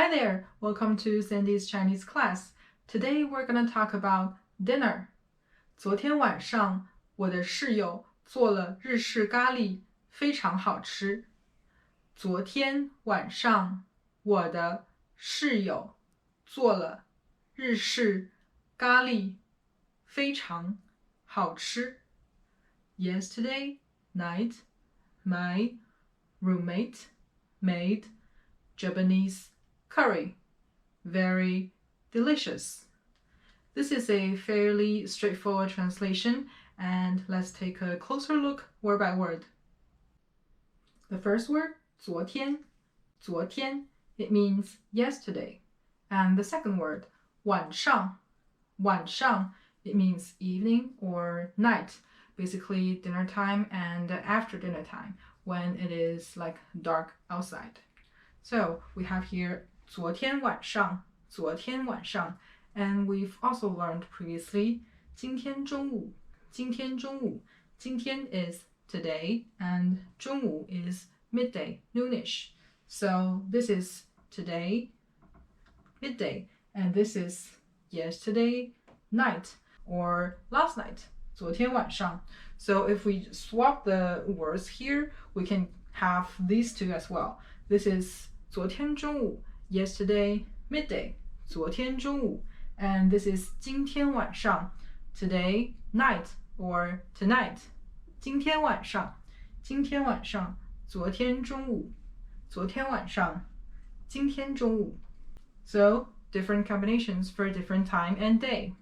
Hi there, welcome to Sandi's Chinese class. Today we're going to talk about dinner. 昨天晚上我的室友做了日式咖喱，非常好吃。昨天晚上我的室友做了日式咖喱，非常好吃。Yesterday night, my roommate made Japanese curry. Very delicious. This is a fairly straightforward translation, and let's take a closer look word by word. The first word, 昨天. 昨天, it means yesterday. And the second word, 晚上. 晚上, it means evening or night, basically dinner time and after dinner time, when it is like dark outside. So we have here 昨天晚上, 昨天晚上, and we've also learned previously 今天中午, 今天中午. 今天 is today and 中午 is midday, noonish. So this is today, midday, and this is yesterday night or last night, 昨天晚上. So if we swap the words here, we can have these two as well. This is 昨天中午, yesterday midday, 昨天中午, and this is 今天晚上, today night or tonight. 今天晚上, 今天晚上, 昨天中午, 昨天晚上, 今天中午. So different combinations for different time and day.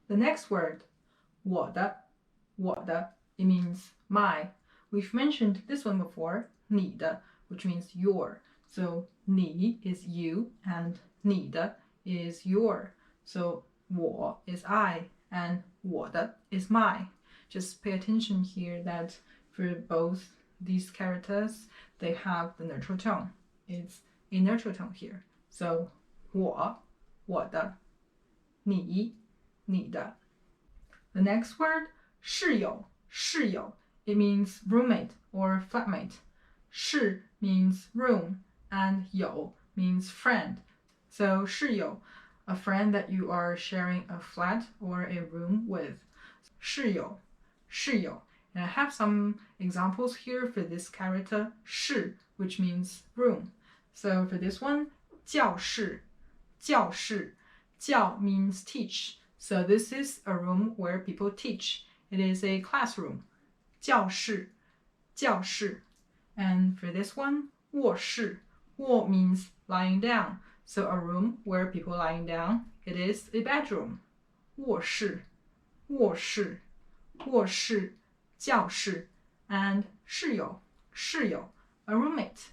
The next word, 我的, 我的, it means my. We've mentioned this one before, 你的, which means your. So 你 is you and 你的 is your. So 我 is I and 我的 is my. Just pay attention here that for both these characters, they have the neutral tone. It's a neutral tone here. So 我, 我的, 你, 你的. The next word, 室友, 室友. It means roommate or flatmate. 室 means room and 友 means friend. So 室友, a friend that you are sharing a flat or a room with. 室友, 室友. And I have some examples here for this character, 室, which means room. So for this one, 教室, 教室. 教 means teach. So this is a room where people teach. It is a classroom. 教室, 教室. And for this one, 卧室. 卧 means lying down. So a room where people lying down, it is a bedroom. 卧室, 卧室, 卧室, 教室. And 室友, 室友, a roommate.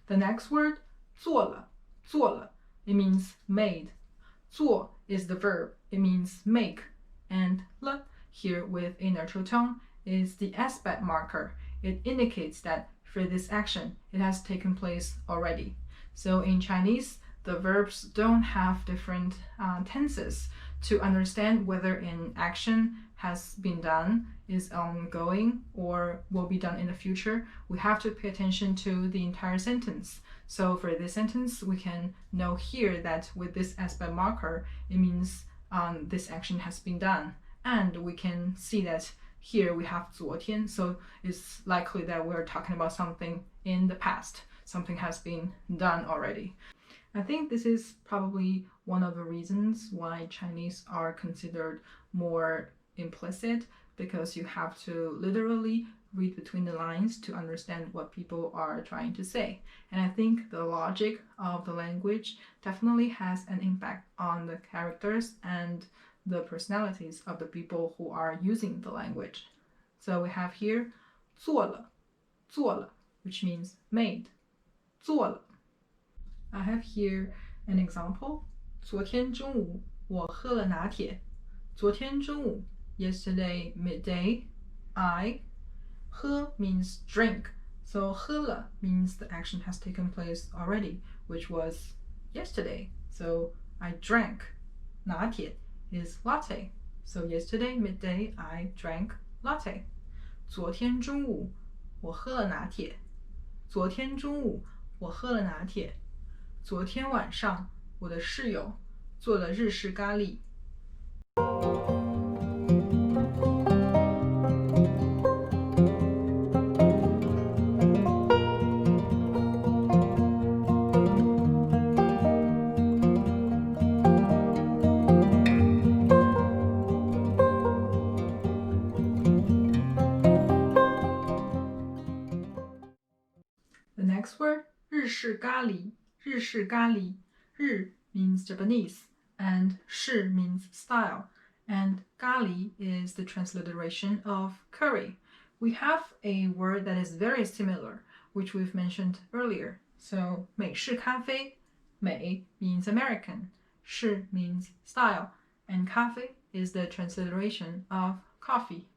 The next word, 做了,做了, it means made. 做 is the verb, it means make. And 了 here with a neutral tone is the aspect marker. It indicates that for this action, it has taken place already. So in Chinese, the verbs don't have different tenses to understand whether an action has been done, is ongoing, or will be done in the future. We have to pay attention to the entire sentence. So for this sentence, we can know here that with this aspect marker, it means this action has been done. And we can see that here we have 昨天, so it's likely that we're talking about something in the past. Something has been done already. I think this is probably one of the reasons why Chinese are considered more implicit, because you have to literally read between the lines to understand what people are trying to say. And I think the logic of the language definitely has an impact on the characters and the personalities of the people who are using the language. So we have here 做了,做了, which means made. 做了. I have here an example. 昨天中午我喝了拿铁. 昨天中午, yesterday midday, I. 喝 means drink. So 喝了 means the action has taken place already, which was yesterday. So I drank. 拿铁 is latte. So yesterday midday, I drank latte. 昨天中午我喝了拿铁. 昨天中午我喝了拿铁. 昨天晚上我的室友做了日式咖喱. The next word, 日式咖喱. 日式咖喱. 日 means Japanese, and 式 means style, and 咖喱 is the transliteration of curry. We have a word that is very similar, which we've mentioned earlier. So 美式咖啡, 美 means American, 式 means style, and 咖啡 is the transliteration of coffee.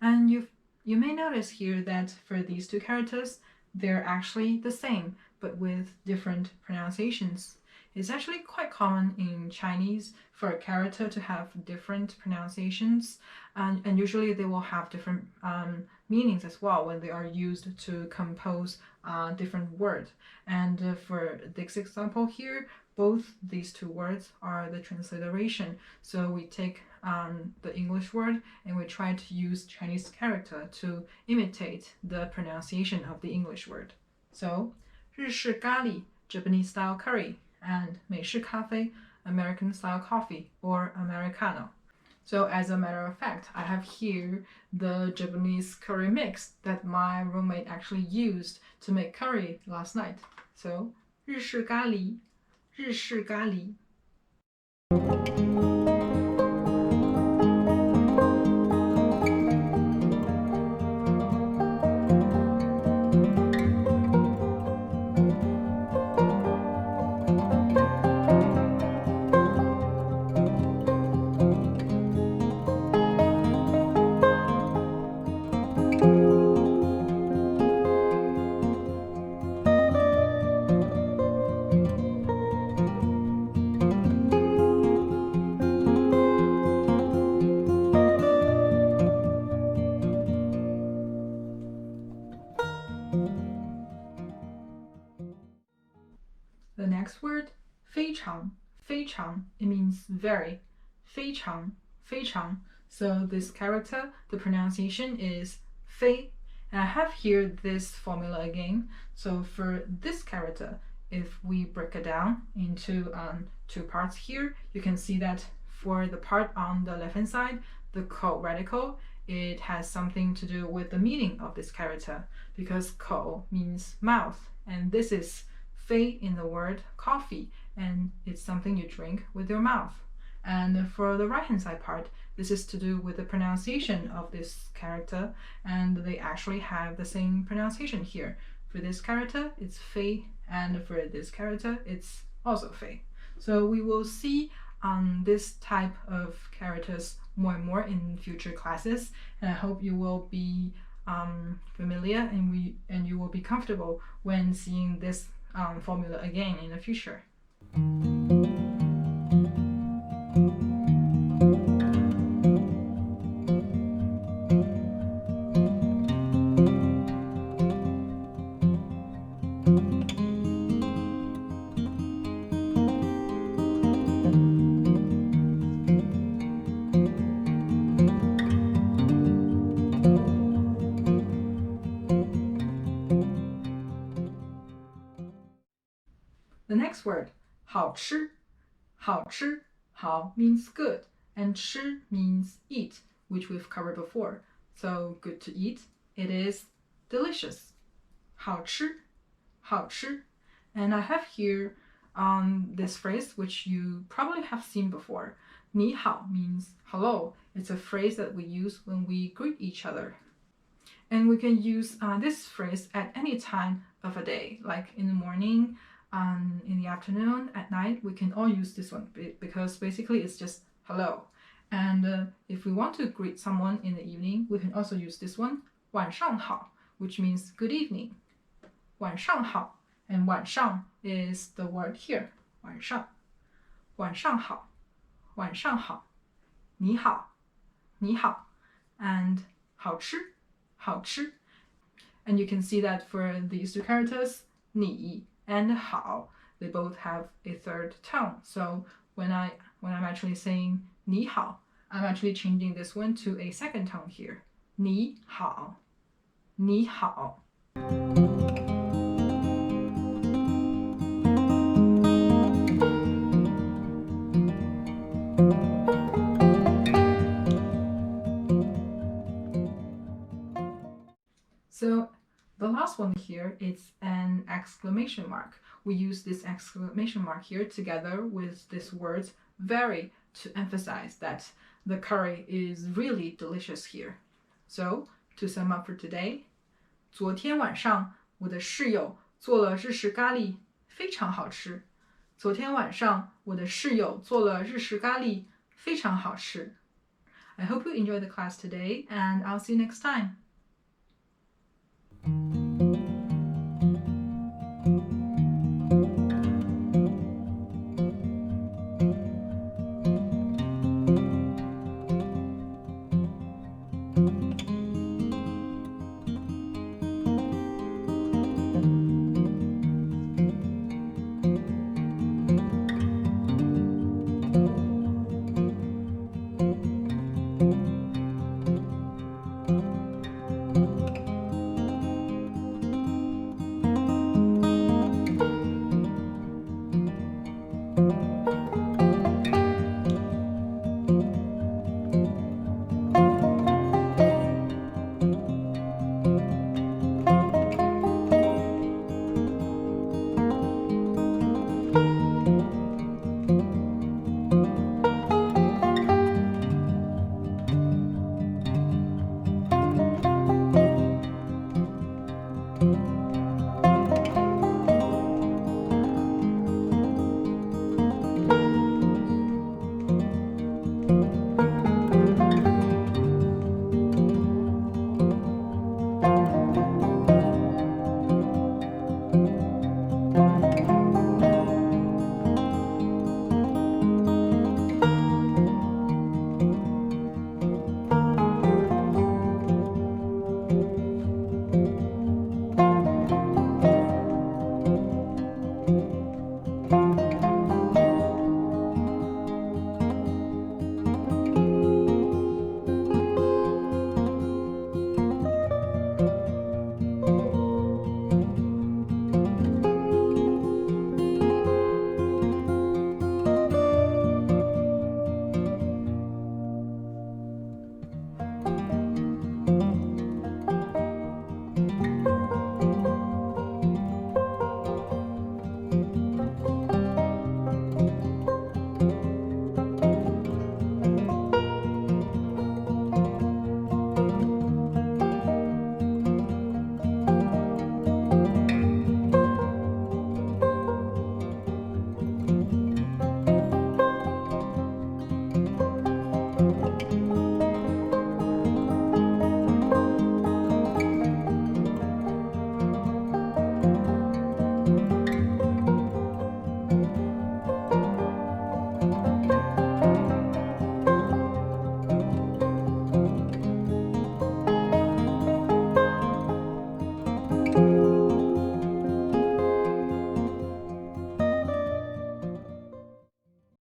And you may notice here that for these two characters, they're actually the same, but with different pronunciations. It's actually quite common in Chinese for a character to have different pronunciations, and usually they will have different meanings as well when they are used to compose different words. And for this example here, both these two words are the transliteration. So we take the English word and we try to use Chinese character to imitate the pronunciation of the English word. So 日式咖喱, Japanese style curry, and 美式咖啡, American style coffee or Americano. So as a matter of fact, I have here the Japanese curry mix that my roommate actually used to make curry last night. So 日式咖喱, 日式咖喱. The next word, 非常, 非常, it means very. 非常, 非常. So this character, the pronunciation is 非. And I have here this formula again. So for this character, if we break it down into two parts here, you can see that for the part on the left hand side, the ko radical, it has something to do with the meaning of this character, because ko means mouth, and this is 非 in the word coffee, and it's something you drink with your mouth. And for the right hand side part, this is to do with the pronunciation of this character, and they actually have the same pronunciation here. For this character, it's 非, and for this character, it's also Fei. So we will see this type of characters more and more in future classes, and I hope you will be familiar and you will be comfortable when seeing this formula again in the future. The next word, 好吃. 好吃, 好 means good, and 吃 means eat, which we've covered before. So good to eat, it is delicious. 好吃, 好吃. And I have here this phrase which you probably have seen before. 你好 means hello. It's a phrase that we use when we greet each other. And we can use this phrase at any time of a day, like in the morning, in the afternoon, at night. We can all use this one because basically it's just hello. And if we want to greet someone in the evening, we can also use this one, 晚上好, which means good evening. 晚上好, and 晚上 is the word here, 晚上. 晚上好, 晚上好. 你好, 你好. And 好吃, 好吃. And you can see that for these two characters, 你 and 好, they both have a third tone. So when I'm actually saying 你好, I'm actually changing this one to a second tone here. 你好, 你好. So the last one here is an exclamation mark. We use this exclamation mark here together with this word very to emphasize that the curry is really delicious here. So to sum up for today, 昨天晚上我的室友做了日式咖喱，非常好吃。昨天晚上我的室友做了日式咖喱，非常好吃。I hope you enjoyed the class today, and I'll see you next time.